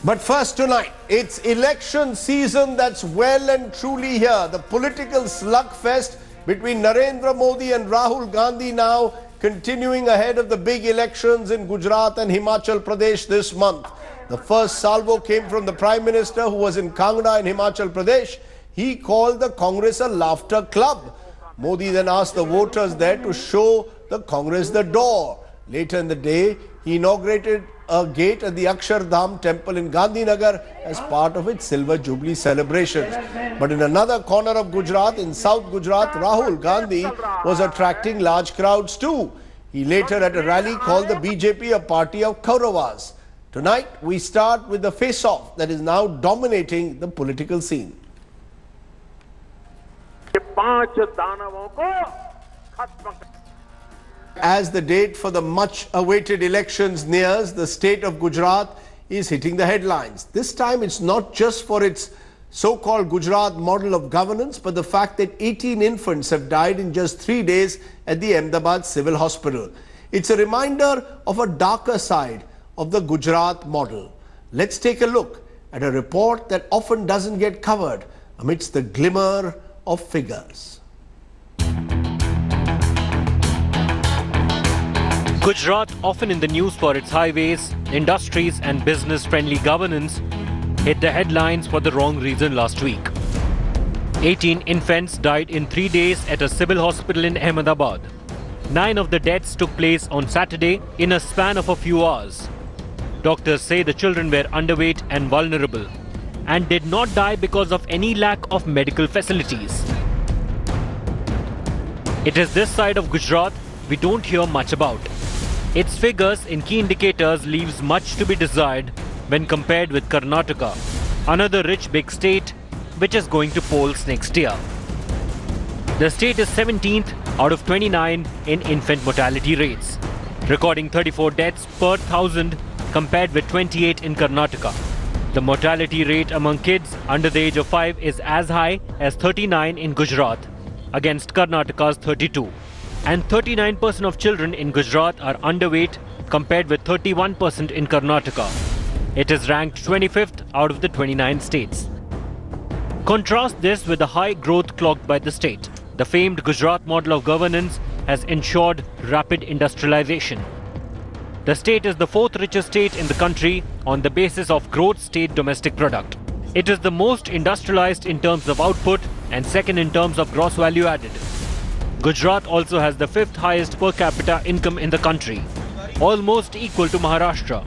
But first tonight, it's election season that's well and truly here. The political slugfest between Narendra Modi and Rahul Gandhi now continuing ahead of the big elections in Gujarat and Himachal Pradesh this month. The first salvo came from the Prime Minister, who was in Kangra in Himachal Pradesh. He called the Congress a laughter club. Modi then asked the voters there to show the Congress the door. Later in the day, he inaugurated a gate at the Akshardham temple in Gandhinagar as part of its Silver Jubilee celebrations. But in another corner of Gujarat, in South Gujarat, Rahul Gandhi was attracting large crowds too. He later at a rally called the BJP a party of Kauravas. Tonight, we start with the face-off that is now dominating the political scene. As the date for the much-awaited elections nears, the state of Gujarat is hitting the headlines. This time it's not just for its so-called Gujarat model of governance, but the fact that 18 infants have died in just 3 days at the Ahmedabad Civil Hospital. It's a reminder of a darker side of the Gujarat model. Let's take a look at a report that often doesn't get covered amidst the glimmer of figures. Gujarat, often in the news for its highways, industries and business-friendly governance, hit the headlines for the wrong reason last week. 18 infants died in 3 days at a civil hospital in Ahmedabad. 9 of the deaths took place on Saturday in a span of a few hours. Doctors say the children were underweight and vulnerable and did not die because of any lack of medical facilities. It is this side of Gujarat we don't hear much about. Its figures in key indicators leaves much to be desired when compared with Karnataka, another rich big state which is going to polls next year. The state is 17th out of 29 in infant mortality rates, recording 34 deaths per 1,000 compared with 28 in Karnataka. The mortality rate among kids under the age of 5 is as high as 39 in Gujarat against Karnataka's 32. And 39% of children in Gujarat are underweight compared with 31% in Karnataka. It is ranked 25th out of the 29 states. Contrast this with the high growth clocked by the state. The famed Gujarat model of governance has ensured rapid industrialization. The state is the 4th richest state in the country on the basis of gross state domestic product. It is the most industrialized in terms of output and second in terms of gross value added. Gujarat also has the 5th highest per capita income in the country, almost equal to Maharashtra.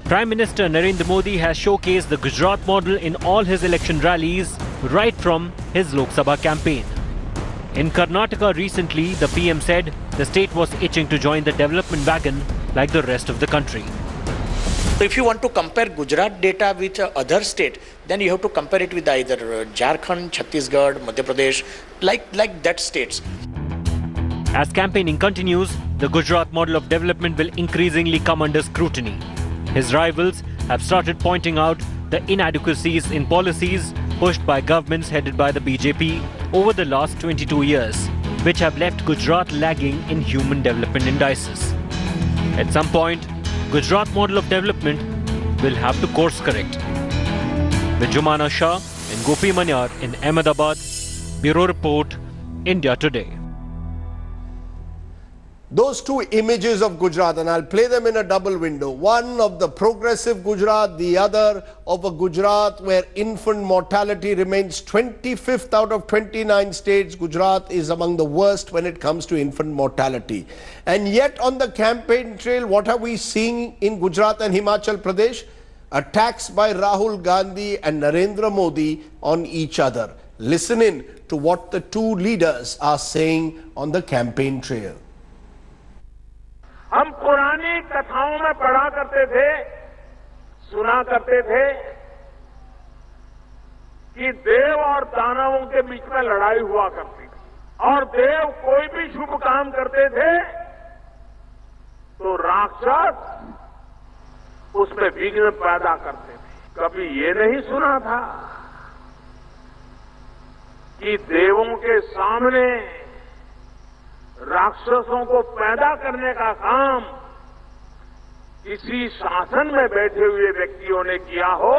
Prime Minister Narendra Modi has showcased the Gujarat model in all his election rallies right from his Lok Sabha campaign. In Karnataka recently, the PM said the state was itching to join the development wagon like the rest of the country. So if you want to compare Gujarat data with other state, then you have to compare it with either Jharkhand, Chhattisgarh, Madhya Pradesh, like that states. As campaigning continues, the Gujarat model of development will increasingly come under scrutiny. His rivals have started pointing out the inadequacies in policies pushed by governments headed by the BJP over the last 22 years, which have left Gujarat lagging in human development indices. At some point, Gujarat model of development will have to course correct. With Jumana Shah and Gopi Manyar in Ahmedabad, Bureau Report, India Today. Those two images of Gujarat, and I'll play them in a double window. One of the progressive Gujarat, the other of a Gujarat where infant mortality remains 25th out of 29 states. Gujarat is among the worst when it comes to infant mortality. And yet on the campaign trail, what are we seeing in Gujarat and Himachal Pradesh? Attacks by Rahul Gandhi and Narendra Modi on each other. Listen in to what the two leaders are saying on the campaign trail. हम पुरानी कथाओं में पढ़ा करते थे, सुना करते थे कि देव और दानवों के बीच में लड़ाई हुआ करती थी और देव कोई भी शुभ काम करते थे तो राक्षस उसमें विघ्न पैदा करते थे। कभी ये नहीं सुना था कि देवों के सामने राक्षसों को पैदा करने का काम किसी शासन में बैठे हुए व्यक्तियों ने किया हो,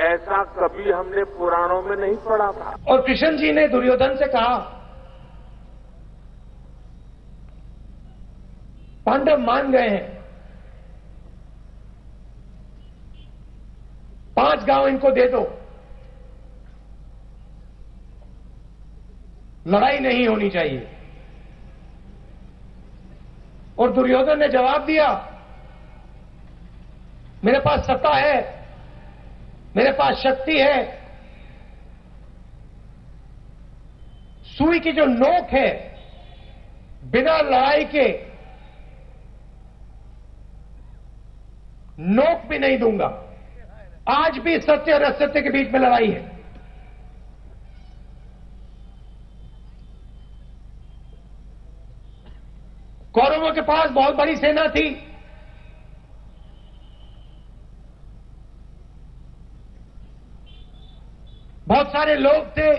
ऐसा कभी हमने पुराणों में नहीं पढ़ा था। और कृष्ण जी ने दुर्योधन से कहा, पांडव मान गए हैं, 5 गांव इनको दे दो, लड़ाई नहीं होनी चाहिए। और दुर्योधन ने जवाब दिया, मेरे पास सत्ता है, मेरे पास शक्ति है, सुई की जो नोक है, बिना लड़ाई के नोक भी नहीं दूंगा। आज भी सत्य और असत्य के बीच में लड़ाई है। कौरवों के पास बहुत बड़ी सेना थी, बहुत सारे लोग थे,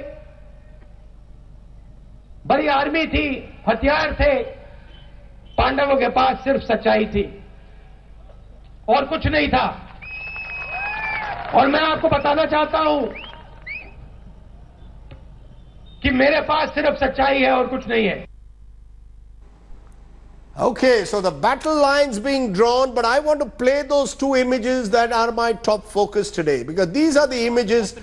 बड़ी आर्मी थी, हथियार थे। पांडवों के पास सिर्फ सच्चाई थी और कुछ नहीं था। और मैं आपको बताना चाहता हूं कि मेरे पास सिर्फ सच्चाई है और कुछ नहीं है। Okay, so the battle lines being drawn, but I want to play those two images that are my top focus today, because these are the images,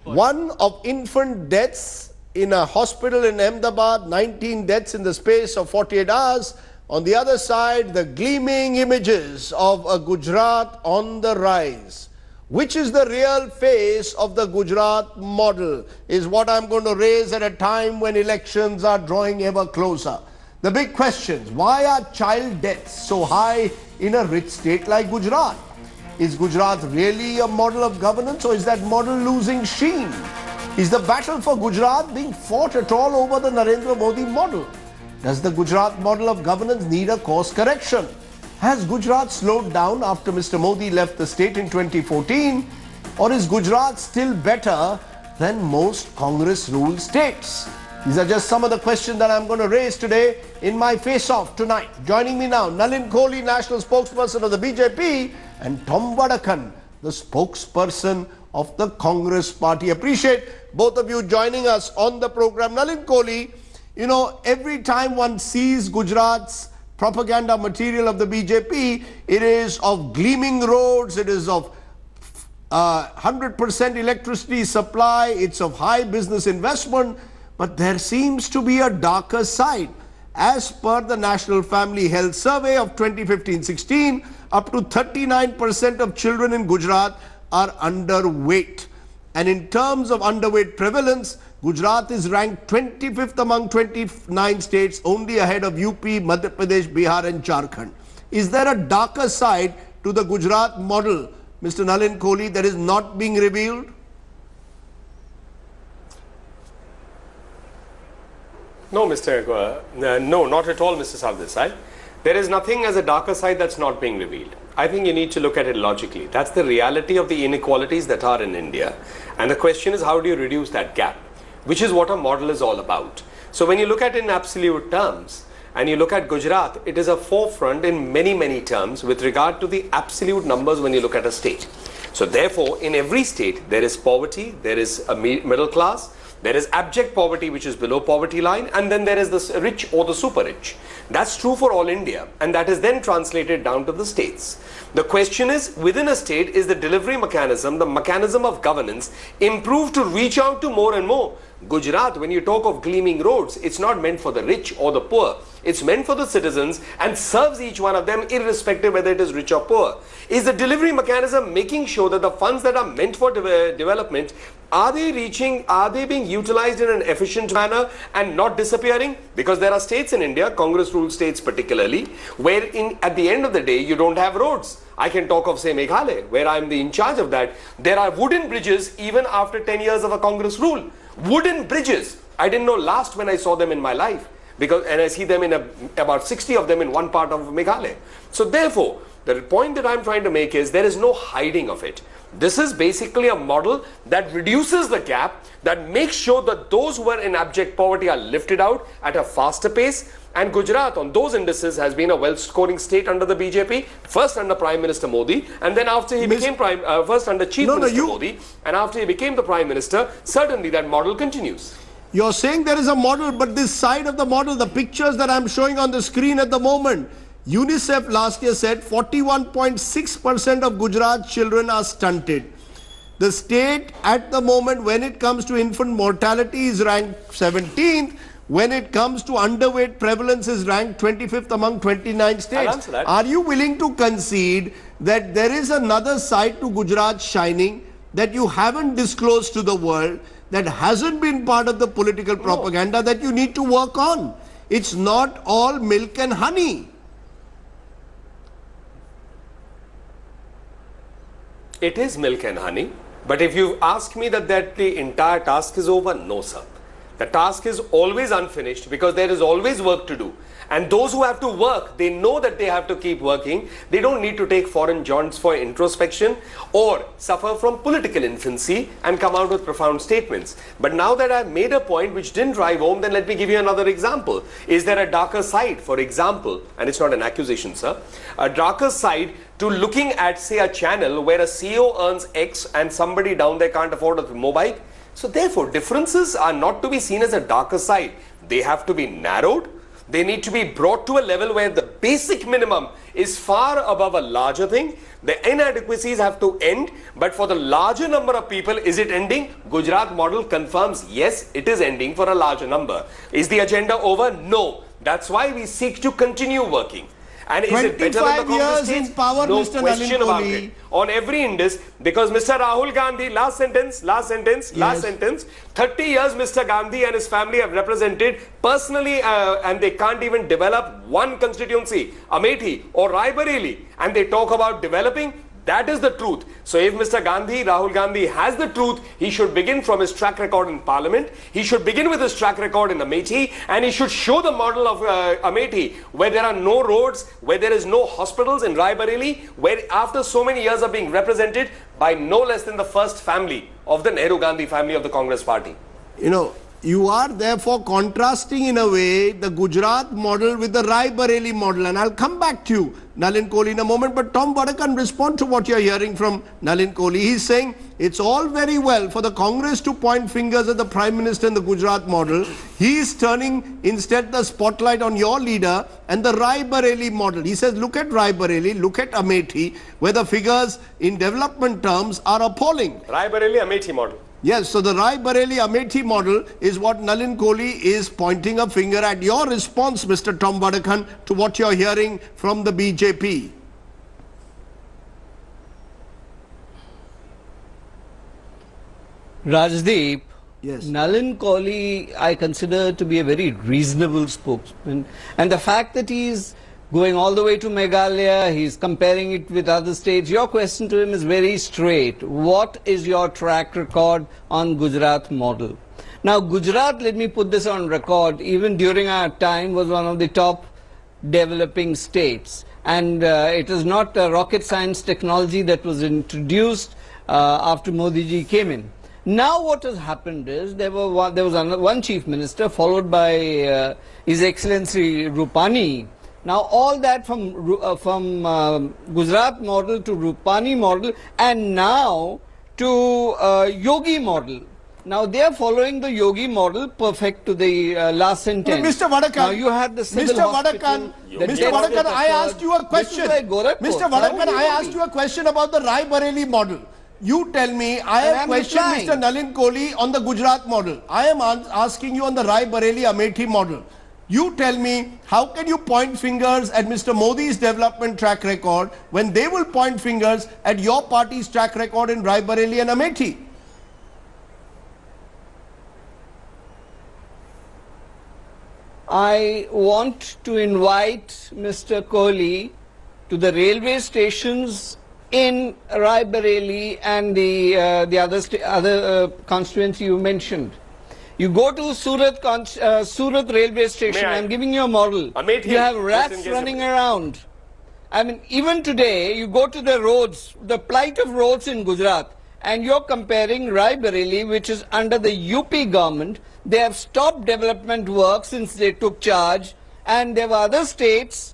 one of infant deaths in a hospital in Ahmedabad, 19 deaths in the space of 48 hours. On the other side, the gleaming images of a Gujarat on the rise. Which is the real face of the Gujarat model is what I'm going to raise at a time when elections are drawing ever closer. The big questions: why are child deaths so high in a rich state like Gujarat? Is Gujarat really a model of governance, or is that model losing sheen? Is the battle for Gujarat being fought at all over the Narendra Modi model? Does the Gujarat model of governance need a course correction? Has Gujarat slowed down after Mr. Modi left the state in 2014? Or is Gujarat still better than most Congress-ruled states? These are just some of the questions that I'm going to raise today in my face-off tonight. Joining me now, Nalin Kohli, national spokesperson of the BJP, and Tom Vadakan, the spokesperson of the Congress party. Appreciate both of you joining us on the program. Nalin Kohli, you know, every time one sees Gujarat's propaganda material of the BJP, it is of gleaming roads, it is of 100% electricity supply, it's of high business investment. But there seems to be a darker side. As per the National Family Health Survey of 2015-16, up to 39% of children in Gujarat are underweight. And in terms of underweight prevalence, Gujarat is ranked 25th among 29 states, only ahead of UP, Madhya Pradesh, Bihar and Jharkhand. Is there a darker side to the Gujarat model, Mr. Nalin Kohli, that is not being revealed? No, no, not at all, Mr. Sardesai. There is nothing as a darker side that's not being revealed. I think you need to look at it logically. That's the reality of the inequalities that are in India. And the question is, how do you reduce that gap? Which is what a model is all about. So when you look at it in absolute terms, and you look at Gujarat, it is a forefront in many, many terms with regard to the absolute numbers when you look at a state. So therefore, in every state, there is poverty, there is a middle class, there is abject poverty, which is below poverty line, and then there is the rich or the super rich. That's true for all India, and that is then translated down to the states. The question is, within a state, is the delivery mechanism, the mechanism of governance, improved to reach out to more and more? Gujarat, when you talk of gleaming roads, it's not meant for the rich or the poor. It's meant for the citizens and serves each one of them irrespective whether it is rich or poor. Is the delivery mechanism making sure that the funds that are meant for development, are they being utilized in an efficient manner and not disappearing? Because there are states in India, Congress-ruled states particularly, where at the end of the day, you don't have roads. I can talk of, say, Meghalaya, where I'm in charge of that. There are wooden bridges even after 10 years of a Congress rule. Wooden bridges. I didn't know last when I saw them in my life. And I see them in about 60 of them in one part of Meghalaya. So therefore, the point that I'm trying to make is there is no hiding of it. This is basically a model that reduces the gap, that makes sure that those who are in abject poverty are lifted out at a faster pace. And Gujarat, on those indices, has been a well-scoring state under the BJP, first under Prime Minister Modi, and then after he became first under Chief Minister Modi, and after he became the Prime Minister, certainly that model continues. You're saying there is a model, but this side of the model, the pictures that I'm showing on the screen at the moment, UNICEF last year said 41.6% of Gujarat children are stunted. The state at the moment, when it comes to infant mortality, is ranked 17th. When it comes to underweight prevalence, is ranked 25th among 29 states. I'll answer that. Are you willing to concede that there is another side to Gujarat shining that you haven't disclosed to the world, that hasn't been part of the political propaganda, that you need to work on? It's not all milk and honey. It is milk and honey. But if you ask me that the entire task is over, no, sir. The task is always unfinished because there is always work to do. And those who have to work, they know that they have to keep working. They don't need to take foreign jaunts for introspection or suffer from political infancy and come out with profound statements. But now that I've made a point which didn't drive home, then let me give you another example. Is there a darker side, for example, and it's not an accusation, sir, a darker side to looking at, say, a channel where a CEO earns X and somebody down there can't afford a mobile? So therefore, differences are not to be seen as a darker side. They have to be narrowed. They need to be brought to a level where the basic minimum is far above a larger thing. The inadequacies have to end. But for the larger number of people, is it ending? Gujarat model confirms, yes, it is ending for a larger number. Is the agenda over? No. That's why we seek to continue working. And is it better than the Congress years in power, no Mr. question about it. On every index, because Mr. Rahul Gandhi, last sentence, 30 years Mr. Gandhi and his family have represented personally and they can't even develop one constituency, Amethi or Raebareli, and they talk about developing. That is the truth. So if Mr. Gandhi, Rahul Gandhi has the truth, he should begin from his track record in Parliament. He should begin with his track record in Amethi, and he should show the model of Amethi, where there are no roads, where there is no hospitals in Raebareli, where after so many years of being represented by no less than the first family of the Nehru-Gandhi family of the Congress party. You know, you are therefore contrasting in a way the Gujarat model with the Raebareli model, and I'll come back to you, Nalin Kohli, in a moment. But Tom Vadakan, respond to what you're hearing from Nalin Kohli. He's saying it's all very well for the Congress to point fingers at the Prime Minister in the Gujarat model. He's turning instead the spotlight on your leader and the Raebareli model. He says, look at Raebareli, look at Amethi, where the figures in development terms are appalling. Raebareli Amethi model. Yes, so the Raebareli Amethi model is what Nalin Kohli is pointing a finger at. Your response, Mr. Tom Vadakan, to what you're hearing from the BJP. Rajdeep, yes. Nalin Kohli I consider to be a very reasonable spokesman, and the fact that he's going all the way to Meghalaya, he's comparing it with other states. Your question to him is very straight. What is your track record on Gujarat model? Now Gujarat, let me put this on record, even during our time was one of the top developing states, and it is not rocket science technology that was introduced after Modi ji came in. Now what has happened is there was one chief minister followed by His Excellency Rupani. Now all that from Gujarat model to Rupani model and now to Yogi model. Now they are following the Yogi model perfect to the last sentence. Mr. Vadakan, now you had the civil hospital. Mr. Vadakan, I asked you a question. Mr. Vadakan, I asked you a question about the Raebareli model. You tell me, I have questioned Mr. Nalin Kohli on the Gujarat model. I am asking you on the Raebareli Amethi model. You tell me, how can you point fingers at Mr. Modi's development track record when they will point fingers at your party's track record in Raebareli and Amethi? I want to invite Mr. Kohli to the railway stations in Raebareli and the other constituency you mentioned. You go to Surat railway station, I'm giving you a model. Amethi, you have rats running around. I mean, even today, you go to the roads, the plight of roads in Gujarat, and you're comparing Raebareli, which is under the UP government. They have stopped development work since they took charge, and there were other states,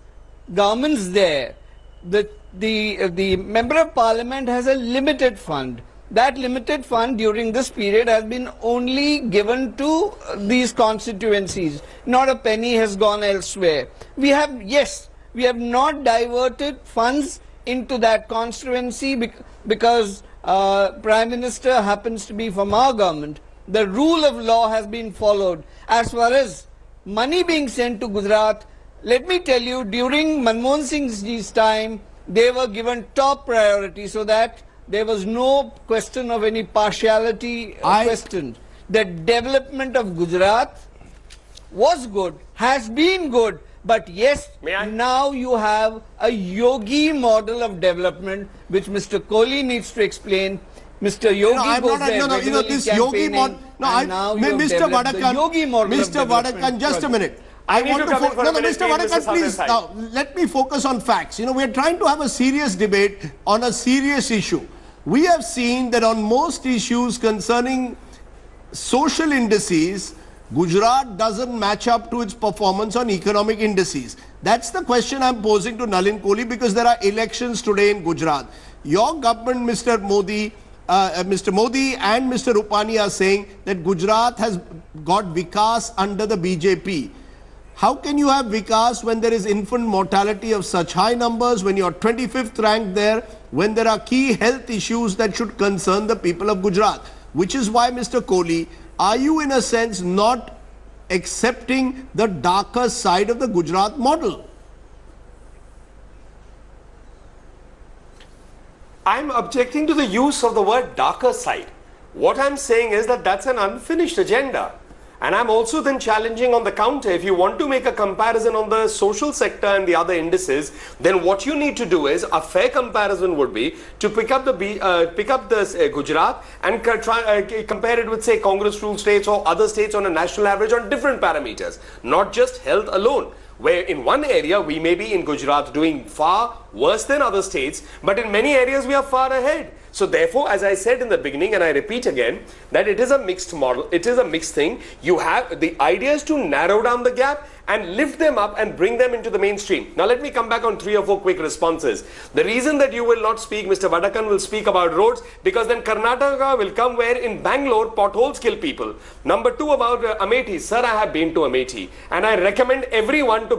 governments there. The Member of Parliament has a limited fund. That limited fund during this period has been only given to these constituencies. Not a penny has gone elsewhere. We have not diverted funds into that constituency because Prime Minister happens to be from our government. The rule of law has been followed. As far as money being sent to Gujarat, let me tell you, during Manmohan Singh's time, they were given top priority so that there was no question of any partiality questioned. The development of Gujarat was good, has been good, but yes, now you have a yogi model of development which Mr. Kohli needs to explain. Mr. Yogi goes there this yogi model. Mr. Vadakan, just a minute. I want to Mr. Vadakan, please. Now, let me focus on facts. We are trying to have a serious debate on a serious issue. We have seen that on most issues concerning social indices, Gujarat doesn't match up to its performance on economic indices. That's the question I'm posing to Nalin Kohli, because there are elections today in Gujarat. Your government, Mr. Modi and Mr. Rupani are saying that Gujarat has got Vikas under the BJP. How can you have Vikas when there is infant mortality of such high numbers, when you are 25th ranked there, when there are key health issues that should concern the people of Gujarat? Which is why, Mr. Kohli, are you in a sense not accepting the darker side of the Gujarat model? I'm objecting to the use of the word darker side. What I'm saying is that that's an unfinished agenda. And I'm also then challenging on the counter, if you want to make a comparison on the social sector and the other indices, then what you need to do is, a fair comparison would be to pick up the Gujarat and compare it with, say, Congress ruled states or other states on a national average on different parameters, not just health alone. Where in one area we may be in Gujarat doing far worse than other states, but in many areas we are far ahead. So therefore, as I said in the beginning, and I repeat again, that it is a mixed model, it is a mixed thing. You have, the idea is to narrow down the gap and lift them up and bring them into the mainstream. Now let me come back on 3 or 4 quick responses. The reason that you will not speak, Mr. Vadakan will speak about roads, because then Karnataka will come where in Bangalore potholes kill people. Number 2 about Amethi. Sir, I have been to Amethi and I recommend everyone to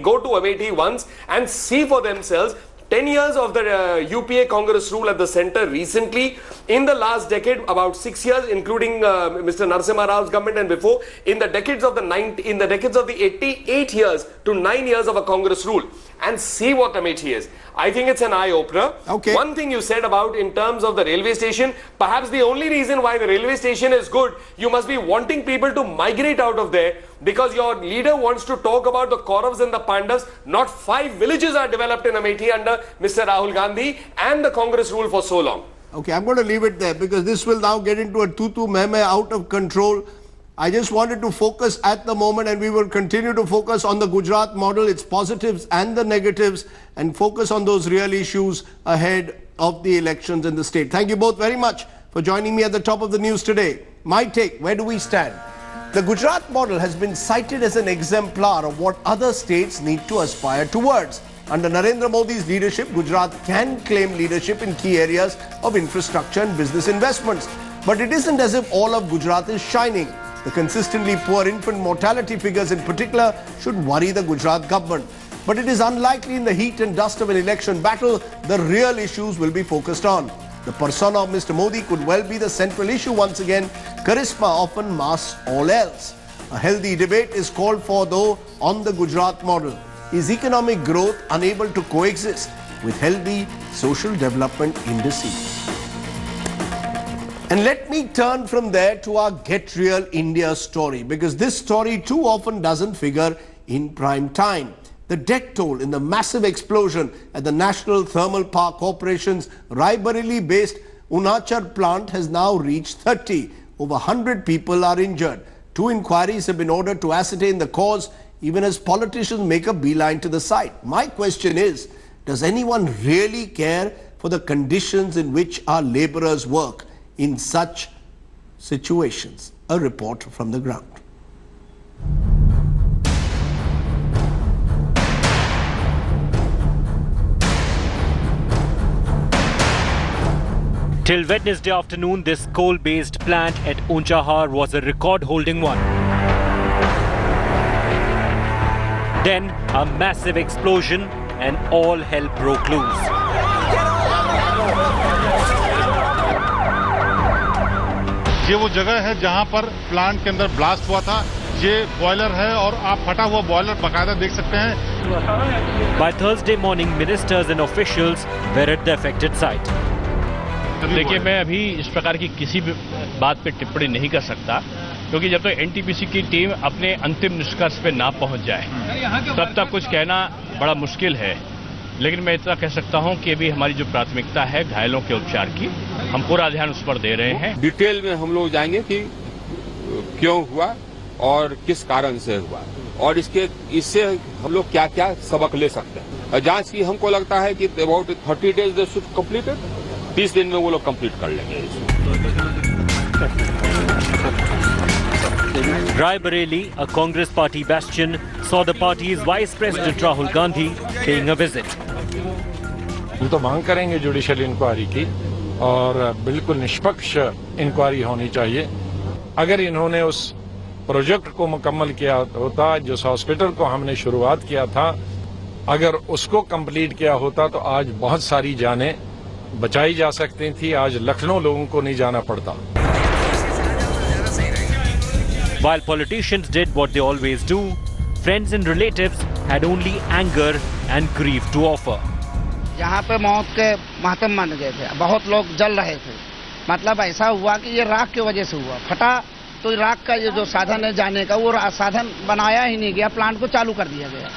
go to Amethi once and see for themselves. 10 years of the UPA Congress rule at the center recently, in the last decade, about 6 years, including Mr. Narasimha Rao's government and before, in the decades of the 88 years to 9 years of a Congress rule, and see what Amethi is. I think it's an eye-opener. Okay. One thing you said about in terms of the railway station, perhaps the only reason why the railway station is good, you must be wanting people to migrate out of there, because your leader wants to talk about the Kauravas and the Pandavas. Not 5 villages are developed in Amethi under Mr. Rahul Gandhi and the Congress rule for so long. Okay, I'm going to leave it there, because this will now get into a tutu meme out of control. I just wanted to focus at the moment, and we will continue to focus on the Gujarat model, its positives and the negatives, and focus on those real issues ahead of the elections in the state. Thank you both very much for joining me at the top of the news today. My take, where do we stand? The Gujarat model has been cited as an exemplar of what other states need to aspire towards. Under Narendra Modi's leadership, Gujarat can claim leadership in key areas of infrastructure and business investments. But it isn't as if all of Gujarat is shining. The consistently poor infant mortality figures in particular should worry the Gujarat government. But it is unlikely in the heat and dust of an election battle, the real issues will be focused on. The persona of Mr. Modi could well be the central issue once again. Charisma often masks all else. A healthy debate is called for, though, on the Gujarat model. Is economic growth unable to coexist with healthy social development indices? And let me turn from there to our Get Real India story, because this story too often doesn't figure in prime time. The death toll in the massive explosion at the National Thermal Power Corporation's Raebareli-based Unachar plant has now reached 30. Over 100 people are injured. 2 inquiries have been ordered to ascertain the cause, even as politicians make a beeline to the site. My question is, Does anyone really care for the conditions in which our laborers work in such situations? A report from the ground. Till Wednesday afternoon, this coal-based plant at Unchahar was a record-holding one. Then, a massive explosion and all hell broke loose. ये वो जगह है जहां पर plant के अंदर blast हुआ था। ये बॉयलर है और आप फटा हुआ बॉयलर बकायदा देख सकते हैं। By Thursday morning, ministers and officials were at the affected site. देखिए, मैं अभी इस प्रकार की किसी भी बात पे टिप्पणी नहीं कर सकता, क्योंकि जब तक एनटीपीसी की टीम अपने अंतिम निष्कर्ष पे ना पहुंच जाए तब तक कुछ कहना बड़ा मुश्किल है। लेकिन मैं इतना कह सकता हूं कि अभी हमारी जो प्राथमिकता है घायलों के उपचार की, हम पूरा ध्यान उस पर दे रहे हैं। डिटेल में हम लोग जाएंगे कि क्यों हुआ और किस कारण से हुआ और इससे हम लोग क्या क्या सबक ले सकते हैं। जांच की हमको लगता है कि about 30 days they should complete it. 30 दिन में वो लोग कंप्लीट कर लेंगे। Raebareli, a Congress party bastion, saw the party's Vice President Rahul Gandhi paying a visit. हम तो मांग करेंगे जुडिशियल इंक्वायरी की और बिल्कुल निष्पक्ष इंक्वायरी होनी चाहिए। अगर इन्होंने उस प्रोजेक्ट को मुकम्मल किया होता, जिस हॉस्पिटल को हमने शुरुआत किया था, अगर उसको कंप्लीट किया होता तो आज बहुत सारी जानें बचाई जा सकती थी। आज लखनऊ लोगों को नहीं जाना पड़ता। While politicians did what they always do, friends and relatives had only anger and grief to offer. यहाँ पे मौत के मातम मान गए थे, बहुत लोग जल रहे थे। मतलब ऐसा हुआ कि ये राख की वजह से हुआ। फटा तो राख का ये जो साधन है जाने का, वो साधन बनाया ही नहीं गया, प्लांट को चालू कर दिया गया।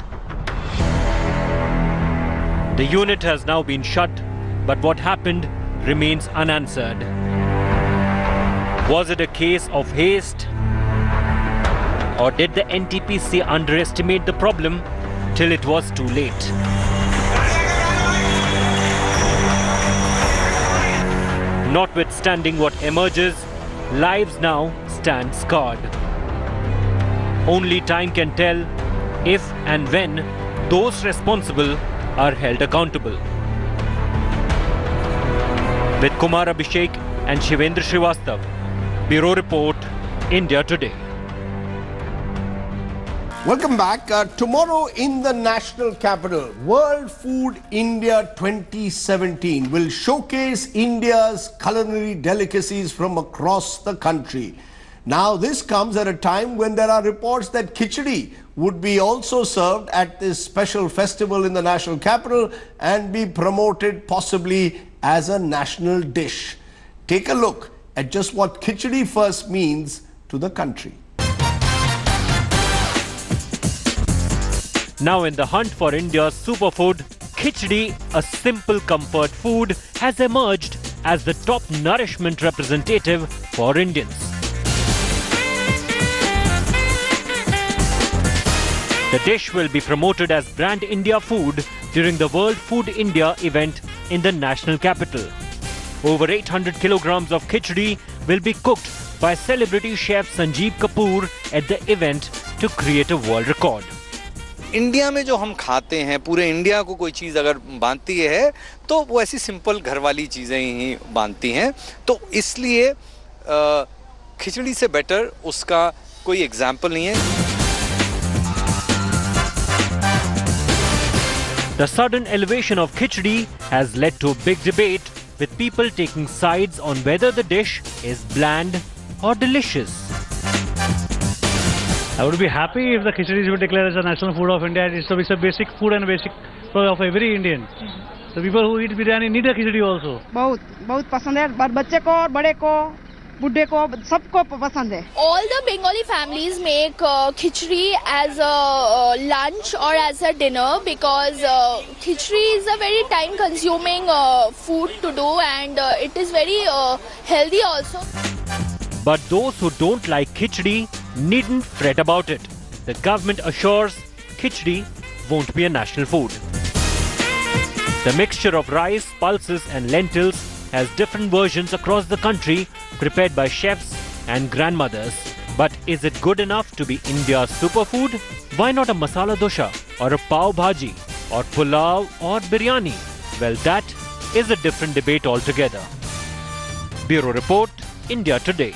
The unit has now been shut, but what happened remains unanswered. Was it a case of haste? Or did the NTPC underestimate the problem till it was too late? Notwithstanding what emerges, lives now stand scarred. Only time can tell if and when those responsible are held accountable. With Kumar Abhishek and Shivendra Srivastav, Bureau Report, India Today. Welcome back. Tomorrow in the national capital, World Food India 2017 will showcase India's culinary delicacies from across the country. Now, this comes at a time when there are reports that khichdi would be also served at this special festival in the national capital and be promoted possibly as a national dish. Take a look at just what khichdi first means to the country. Now in the hunt for India's superfood, khichdi, a simple comfort food, has emerged as the top nourishment representative for Indians. The dish will be promoted as Brand India Food during the World Food India event in the national capital. Over 800 kilograms of khichdi will be cooked by celebrity chef Sanjeev Kapoor at the event to create a world record. India में जो हम खाते हैं, पूरे India को कोई चीज़ अगर बांधती है तो वो ऐसी सिंपल घर वाली चीज़ें ही बांधती हैं, तो इसलिए खिचड़ी से बेटर उसका कोई एग्जाम्पल नहीं है। The sudden elevation of khichdi has led to a big debate, with people taking sides on whether the dish is bland or delicious. I would be happy if the khichdi were declared as a national food of India. It's a basic food and a basic food of every Indian. The people who eat biryani need a khichdi also. बहुत पसंद है, बच्चे को, बड़े को, बुड्ढे को, सबको पसंद है. All the Bengali families make khichdi as a lunch or as a dinner because khichdi is a very time-consuming food to do and it is very healthy also. But those who don't like khichdi needn't fret about it. The government assures khichdi won't be a national food. The mixture of rice, pulses and lentils has different versions across the country prepared by chefs and grandmothers. But is it good enough to be India's superfood? Why not a masala dosha or a pav bhaji or pulao or biryani? Well, that is a different debate altogether. Bureau Report, India Today.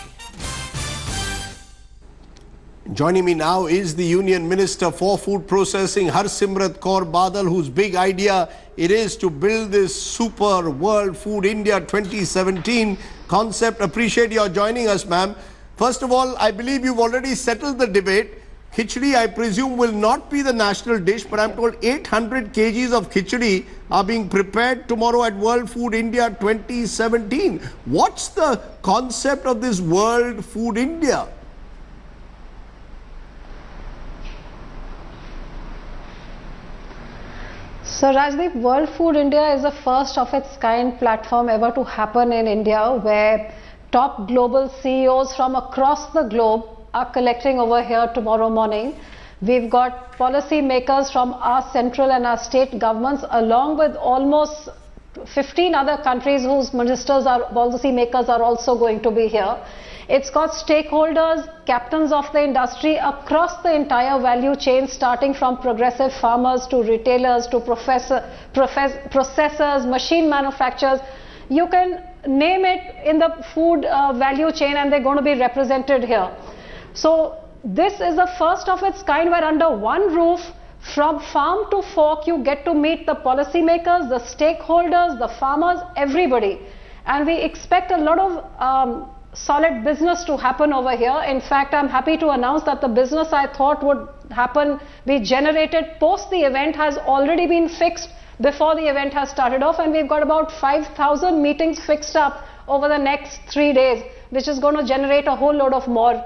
Joining me now is the Union Minister for Food Processing, Harsimrat Kaur Badal, whose big idea it is to build this super World Food India 2017 concept. Appreciate your joining us, ma'am. First of all, I believe you've already settled the debate. Khichdi, I presume, will not be the national dish, but I'm told 800 kgs of khichdi are being prepared tomorrow at World Food India 2017. What's the concept of this World Food India? So Rajdeep, World Food India is the first of its kind platform ever to happen in India, where top global CEOs from across the globe are collecting over here tomorrow morning. We've got policy makers from our central and our state governments, along with almost 15 other countries whose ministers are policy makers are also going to be here. It's got stakeholders, captains of the industry across the entire value chain, starting from progressive farmers to retailers to processors, machine manufacturers. You can name it in the food value chain and they're going to be represented here. So this is the first of its kind, where under one roof, from farm to fork, you get to meet the policymakers, the stakeholders, the farmers, everybody. And we expect a lot of solid business to happen over here. In fact, I'm happy to announce that the business I thought would be generated post the event has already been fixed before the event has started off, and we've got about 5,000 meetings fixed up over the next 3 days, which is going to generate a whole load of more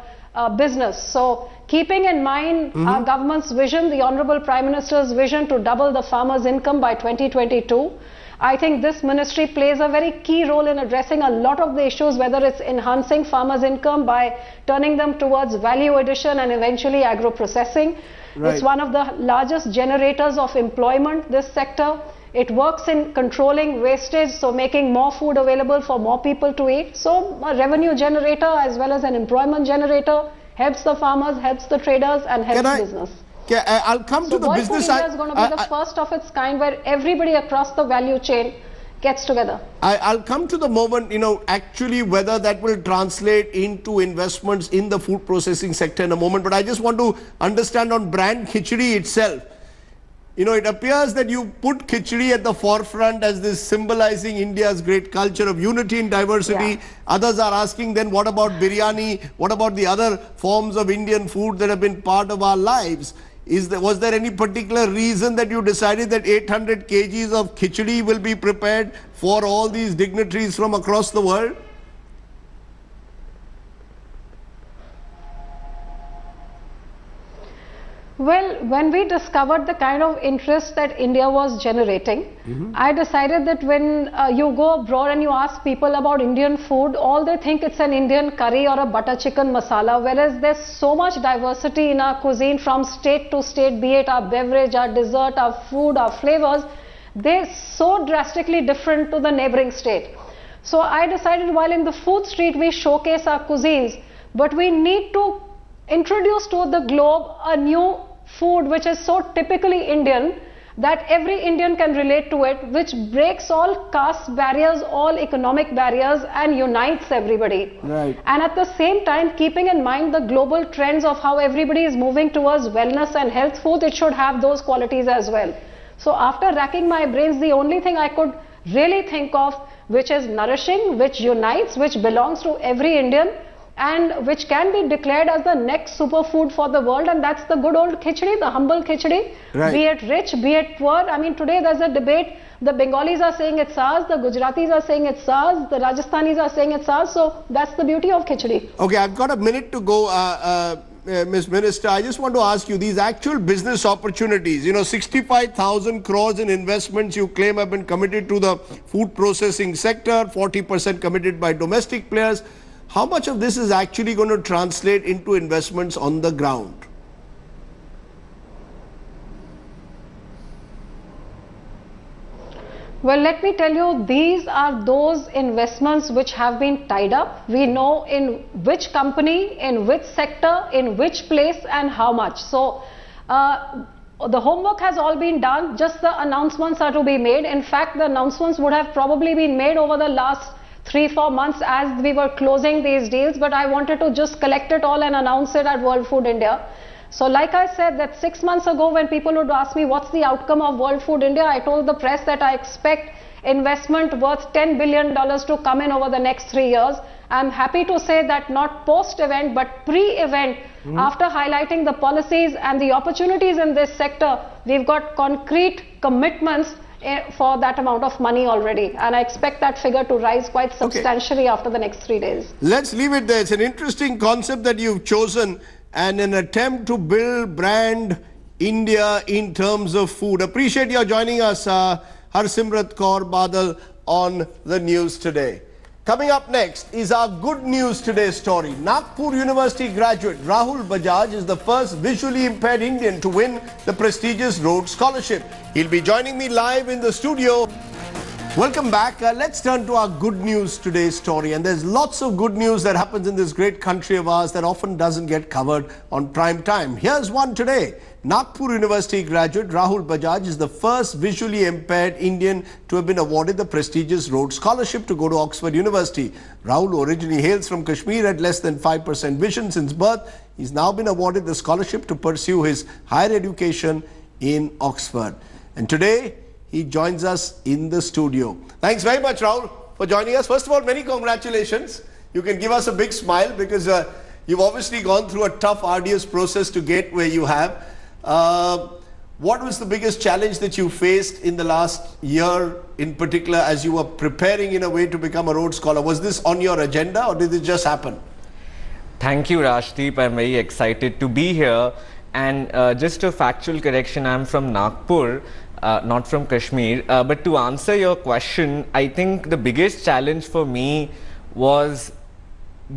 business. So keeping in mind our government's vision, the Honorable Prime Minister's vision to double the farmers' income by 2022, I think this ministry plays a very key role in addressing a lot of the issues, whether it's enhancing farmers' income by turning them towards value addition and eventually agro-processing. Right. It's one of the largest generators of employment, this sector. It works in controlling wastage, so making more food available for more people to eat. So a revenue generator as well as an employment generator, helps the farmers, helps the traders and helps business. I'll come to the business side. World Food India is going to be the first of its kind, where everybody across the value chain gets together. I'll come to the moment, actually whether that will translate into investments in the food processing sector in a moment. But I just want to understand on brand khichdi itself. It appears that you put khichdi at the forefront as this symbolizing India's great culture of unity in diversity. Yeah. Others are asking then, what about biryani? What about the other forms of Indian food that have been part of our lives? Was there any particular reason that you decided that 800 kgs of khichdi will be prepared for all these dignitaries from across the world? Well, when we discovered the kind of interest that India was generating, I decided that when you go abroad and you ask people about Indian food, all they think it's an Indian curry or a butter chicken masala, whereas there's so much diversity in our cuisine from state to state, be it our beverage, our dessert, our food, our flavors. They're so drastically different to the neighboring state. So I decided, while in the food street we showcase our cuisines, but we need to introduce to the globe a new food which is so typically Indian that every Indian can relate to it, which breaks all caste barriers, all economic barriers, and unites everybody. Right. And at the same time, keeping in mind the global trends of how everybody is moving towards wellness and health food, it should have those qualities as well. So after racking my brains, the only thing I could really think of which is nourishing, which unites, which belongs to every Indian, and which can be declared as the next superfood for the world, and that's the good old khichdi, the humble khichdi. Right. Be it rich, be it poor. I mean, today there's a debate. The Bengalis are saying it's ours, the Gujaratis are saying it's ours, the Rajasthanis are saying it's ours. So that's the beauty of khichdi. Okay, I've got a minute to go, Ms. Minister. I just want to ask you, these actual business opportunities, 65,000 crores in investments you claim have been committed to the food processing sector, 40% committed by domestic players. How much of this is actually going to translate into investments on the ground? Well, let me tell you, these are those investments which have been tied up. We know in which company, in which sector, in which place and how much. So, the homework has all been done, just the announcements are to be made. In fact, the announcements would have probably been made over the last 3-4 months as we were closing these deals, but I wanted to just collect it all and announce it at World Food India. So like I said, that 6 months ago when people would ask me what's the outcome of World Food India, I told the press that I expect investment worth $10 billion to come in over the next 3 years. I'm happy to say that not post-event but pre-event, after highlighting the policies and the opportunities in this sector, we've got concrete commitments for that amount of money already, and I expect that figure to rise quite substantially after the next 3 days. Let's leave it there. It's an interesting concept that you've chosen and an attempt to build brand India in terms of food. Appreciate your joining us, Harsimrat Kaur Badal, on the news today. Coming up next is our good news today story. Nagpur University graduate Rahul Bajaj is the first visually impaired Indian to win the prestigious Rhodes Scholarship. He'll be joining me live in the studio. Welcome back. Let's turn to our good news today story. And there's lots of good news that happens in this great country of ours that often doesn't get covered on prime time. Here's one today. Nagpur University graduate Rahul Bajaj is the first visually impaired Indian to have been awarded the prestigious Rhodes Scholarship to go to Oxford University. Rahul originally hails from Kashmir, at less than 5% vision since birth. He's now been awarded the scholarship to pursue his higher education in Oxford. And today, he joins us in the studio. Thanks very much, Rahul, for joining us. First of all, many congratulations. You can give us a big smile because you've obviously gone through a tough, arduous process to get where you have. What was the biggest challenge that you faced in the last year in particular as you were preparing in a way to become a Rhodes Scholar? Was this on your agenda or did it just happen? Thank you, Rashdeep. I'm very excited to be here. And just a factual correction, I'm from Nagpur. Not from Kashmir, but to answer your question, I think the biggest challenge for me was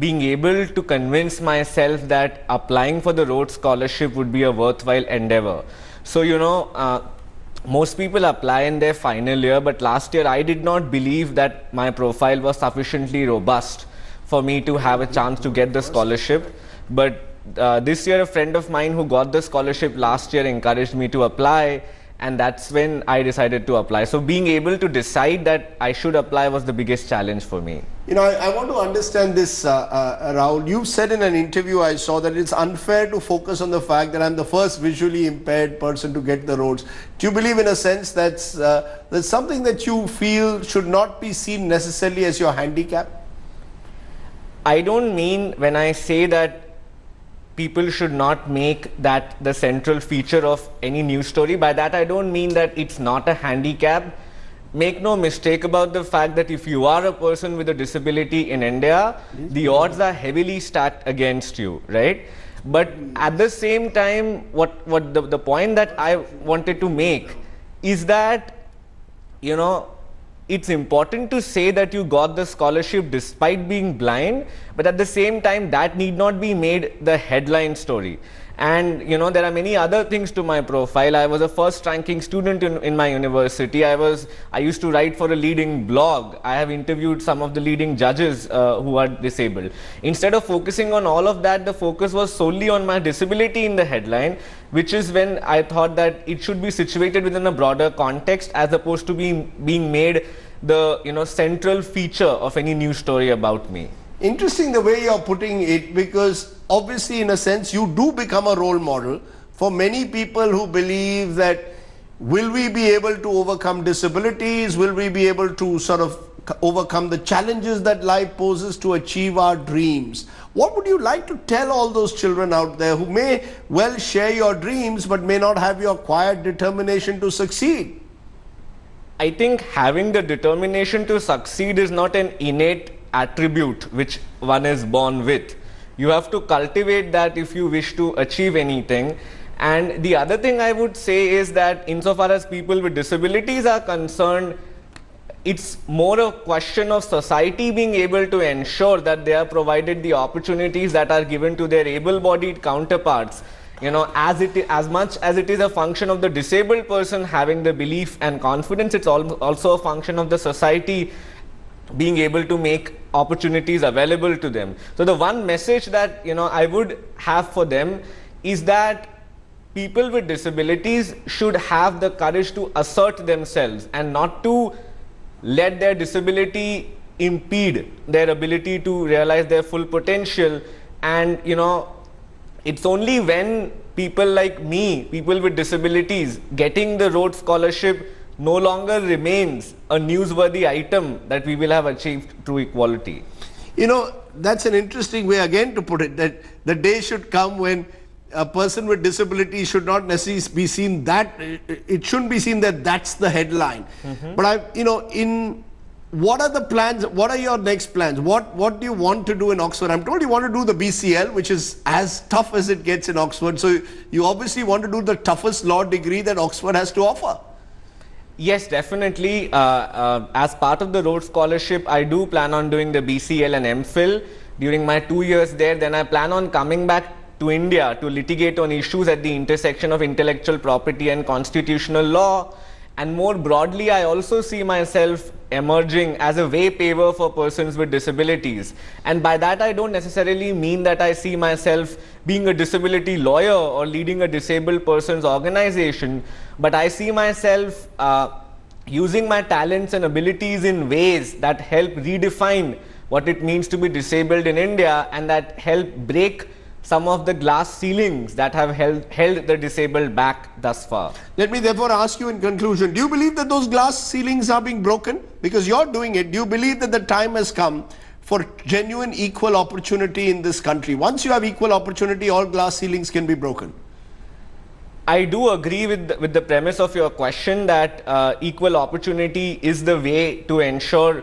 being able to convince myself that applying for the Rhodes Scholarship would be a worthwhile endeavor. So, you know, most people apply in their final year, but last year I did not believe that my profile was sufficiently robust for me to have a chance to get the scholarship. But this year, a friend of mine who got the scholarship last year encouraged me to apply. And that's when I decided to apply. So being able to decide that I should apply was the biggest challenge for me. You know, I want to understand this, Rahul. You said in an interview I saw that it's unfair to focus on the fact that I'm the first visually impaired person to get the Rhodes. Do you believe in a sense that's something that you feel should not be seen necessarily as your handicap? I don't mean when I say that people should not make that the central feature of any news story. By that I don't mean that it's not a handicap. Make no mistake about the fact that if you are a person with a disability in India, the odds are heavily stacked against you, right? But at the same time, the point that I wanted to make is that, you know, it's important to say that you got the scholarship despite being blind, but at the same time that need not be made the headline story. And you know, there are many other things to my profile. I was a first ranking student in my university. I used to write for a leading blog. I have interviewed some of the leading judges who are disabled. Instead of focusing on all of that, the focus was solely on my disability in the headline, which is when I thought that it should be situated within a broader context as opposed to being made the central feature of any news story about me. Interesting the way you're putting it, because obviously in a sense you do become a role model for many people who believe that will we be able to overcome disabilities, will we be able to sort of overcome the challenges that life poses to achieve our dreams. What would you like to tell all those children out there who may well share your dreams but may not have your quiet determination to succeed? I think having the determination to succeed is not an innate attribute which one is born with. You have to cultivate that if you wish to achieve anything. And the other thing I would say is that insofar as people with disabilities are concerned, it's more a question of society being able to ensure that they are provided the opportunities that are given to their able-bodied counterparts. as much as it is a function of the disabled person having the belief and confidence, it's also a function of the society being able to make opportunities available to them. So the one message that I would have for them is that people with disabilities should have the courage to assert themselves and not to let their disability impede their ability to realize their full potential. And it's only when people like me, people with disabilities, getting the Rhodes Scholarship no longer remains a newsworthy item that we will have achieved true equality. That's an interesting way again to put it, that the day should come when a person with disability should not necessarily be seen that, it shouldn't be seen that that's the headline. But what are the plans? What are your next plans? What do you want to do in Oxford? I'm told you want to do the BCL, which is as tough as it gets in Oxford. So you obviously want to do the toughest law degree that Oxford has to offer. Yes, definitely. As part of the Rhodes Scholarship, I do plan on doing the BCL and MPhil during my 2 years there. Then I plan on coming back to India to litigate on issues at the intersection of intellectual property and constitutional law. And more broadly, I also see myself emerging as a way paver for persons with disabilities. And by that, I don't necessarily mean that I see myself being a disability lawyer or leading a disabled person's organization, but I see myself using my talents and abilities in ways that help redefine what it means to be disabled in India and that help break some of the glass ceilings that have held the disabled back thus far. Let me therefore ask you in conclusion, do you believe that those glass ceilings are being broken? Because you're doing it. Do you believe that the time has come for genuine equal opportunity in this country? Once you have equal opportunity, all glass ceilings can be broken. I do agree with the premise of your question that equal opportunity is the way to ensure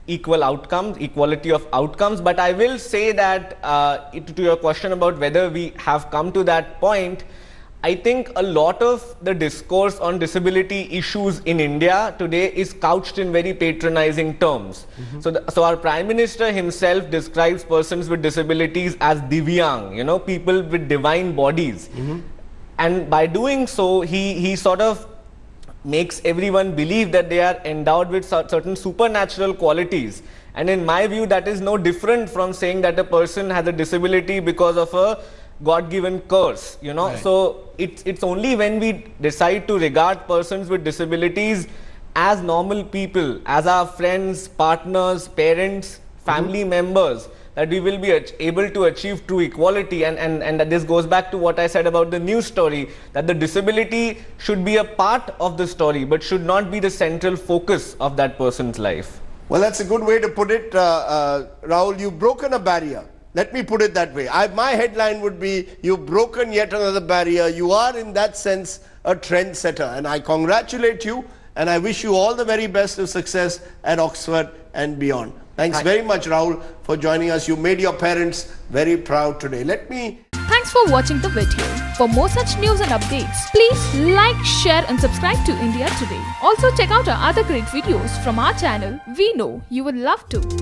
equal outcomes, equality of outcomes. But I will say that to your question about whether we have come to that point, I think a lot of the discourse on disability issues in India today is couched in very patronizing terms. So our Prime Minister himself describes persons with disabilities as Divyang, people with divine bodies. And by doing so, he sort of makes everyone believe that they are endowed with certain supernatural qualities. And in my view, that is no different from saying that a person has a disability because of a God-given curse, Right. So it's only when we decide to regard persons with disabilities as normal people, as our friends, partners, parents, family members, that we will be able to achieve true equality. And that this goes back to what I said about the news story, that the disability should be a part of the story, but should not be the central focus of that person's life. Well, that's a good way to put it, Rahul. You've broken a barrier. Let me put it that way. My headline would be, you've broken yet another barrier. You are, in that sense, a trendsetter. And I congratulate you, and I wish you all the very best of success at Oxford and beyond. Thanks very much, Rahul, for joining us. You made your parents very proud today. Thanks for watching the video. For more such news and updates, please like, share and subscribe to India Today. Also check out our other great videos from our channel. We know you would love to.